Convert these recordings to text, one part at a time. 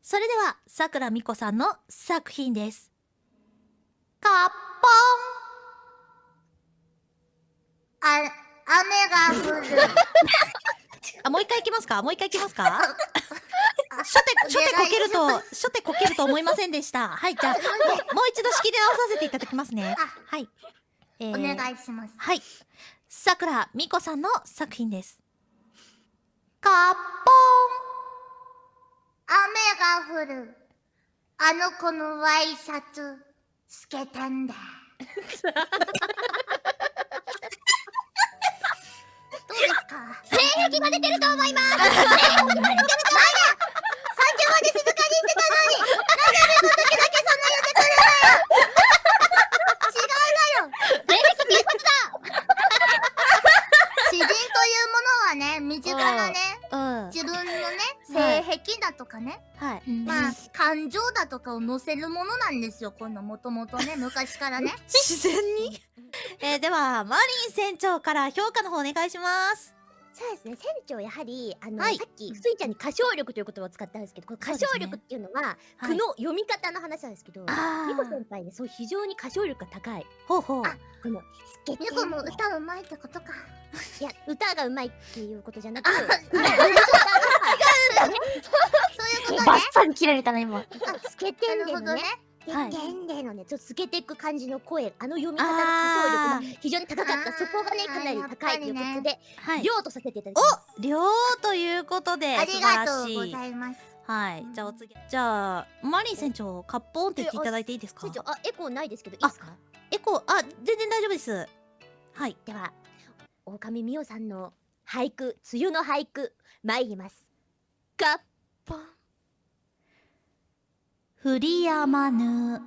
それではさくらみこさんの作品です。カッ雨が降る。ポンもう一回いきますか、もう一回いきますか初手こけると思いませんでした。はい、じゃあもう一度仕切り直させていただきますね。はい、お願いします。はい、さくらみこさんの作品です。カッポ雨が降る。あの子のワイシャツ透けてんだ。どうですか？性癖が出てると思います。性癖が出てると思います。さっきまで静かにしてたのに、なんであの時だけそんな言ってくるのよ。違うだよ。性癖禁骨だ。詩人というものはね、身近なね、自分のね、性癖だとかね、まあ感情だとかを乗せるものなんですよ。このもともとね、昔からね。自然にではマリン船長から評価の方お願いします。そうですね、船長やはりはい、さっきスイちゃんに歌唱力という言葉を使ったんですけど、この歌唱力っていうのは句の読み方の話なんですけど、みこ先輩ね、そう非常に歌唱力が高い。ほうほう。このみこも歌うまいってことか。いや、歌がうまいっていうことじゃなくて、そういうことね。バッサリ切られたな今。透けてんでのね、はいてんでのね、ちょっと透けていく感じの声、あの読み方の歌唱力が非常に高かった。そこがね、かなり高いということで、亮とさせていただきます。お、亮ということで、ありがとうございます。はい、じゃあお次、じゃあマリン船長カッポンって言っていただいていいですか？船長、エコーないですけどいいですか？エコー、全然大丈夫です。はい、では狼美桜さんの俳句、梅雨の俳句参ります。カッポン。降りやまぬ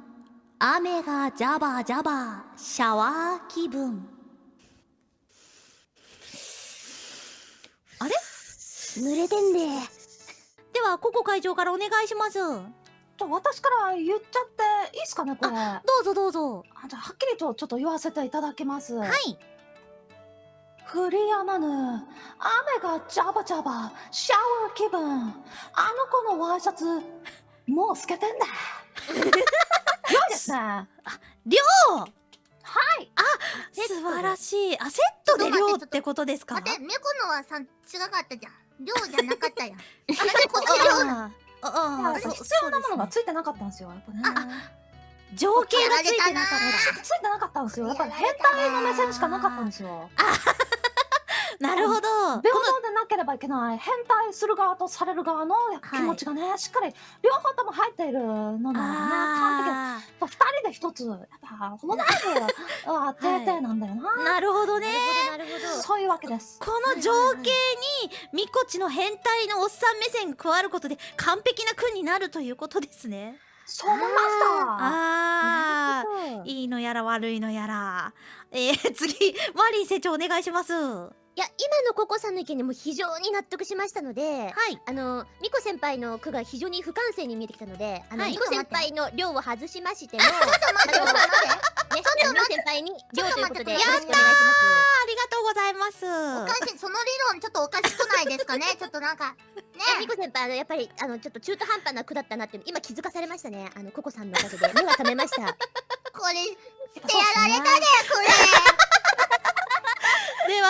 雨がジャバジャバシャワー気分。あれ？濡れてんで。ではここ会場からお願いします。私から言っちゃっていいですかねこれ。どうぞどうぞ。じゃあはっきりとちょっと言わせていただきます。はい。降りやまぬ雨がジャバジャバシャワー気分。あの子のワイシャツもう透けてんだ。良いですね。亮。はい。素晴らしい。セットで亮ってことですか？待って、みこのはさ、違かったじゃん。亮じゃなかったやん。こっち亮だ。必要なものがついてなかったんですよ。やっぱね。情景がついてなかった。ついてなかったんですよ。やっぱり変態の目線しかなかったんですよ。なるほど。平等でなければいけない変態する側とされる側の気持ちがね、しっかり両方とも入っているのならね、完璧。二人で一つ、やっぱほどなくて々なんだよな。なるほどね。なるほど。そういうわけです。この情景にみこちの変態のおっさん目線が加わることで完璧な句になるということですね。そう思いました。いいのやら悪いのやら。次マリン船長お願いします。いや、今のココさんの意見にも非常に納得しましたので、はい、ミコ先輩の句が非常に不完成に見えてきたので、ミコ先輩の量を外しましても、ちょっと待って、ミコ先輩に量ということでよろしくお願いします。ありがとうございます。おかしい、その理論ちょっとおかしくないですかね。ちょっとなんかね、ミコ先輩やっぱりちょっと中途半端な句だったなって今気づかされましたね。ココさんのおかげで目が覚めました。これしてやられたね、これ。では